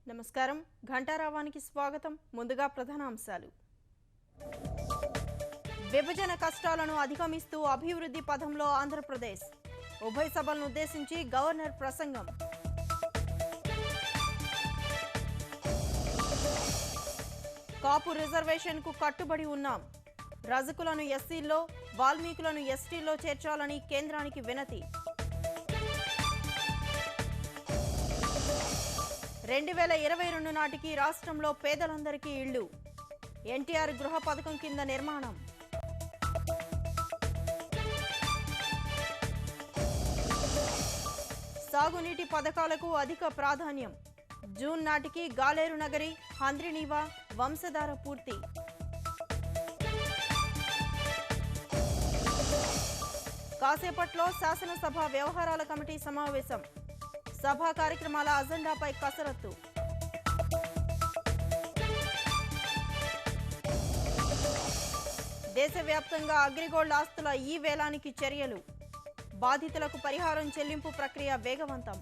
నమస్కారం ఘంటారావానికి స్వాగతం ముందుగా ప్రధాన అంశాలు విభజన కష్టాలను అధిగమిస్తూ అభివృద్ధి పథంలో ఆంధ్రప్రదేశ్ ఉభయ సభలను ఉద్దేశించి గవర్నర్ ప్రసంగం కాపు రిజర్వేషన్ కు కట్టుబడి ఉన్నాం రజకులను ఎస్సీల్లో వాల్మీకులను ఎస్టీల్లో చేర్చాలని కేంద్రానికి వినతి 2022 నాటికి రాష్ట్రంలో పేదలందరికీ ఇళ్లు ఎన్టీఆర్ గృహ పథకం కింద నిర్మాణం సాగునీటి పథకాలకు అధిక ప్రాధాన్యం జూన్ నాటికి గాలేరు నగరి హంద్రినీవా వంశధార పూర్తి కాసేపట్లో శాసనసభ వ్యవహారాల కమిటీ సమావేశం సభా కార్యక్రమాల అజెండాపై కసరత్తు దేశవ్యాప్తంగా అగ్రిగోల్డ్ ఆస్తుల వేలానికి చర్యలు బాధితులకు పరిహారం చెల్లింపు ప్రక్రియ వేగవంతం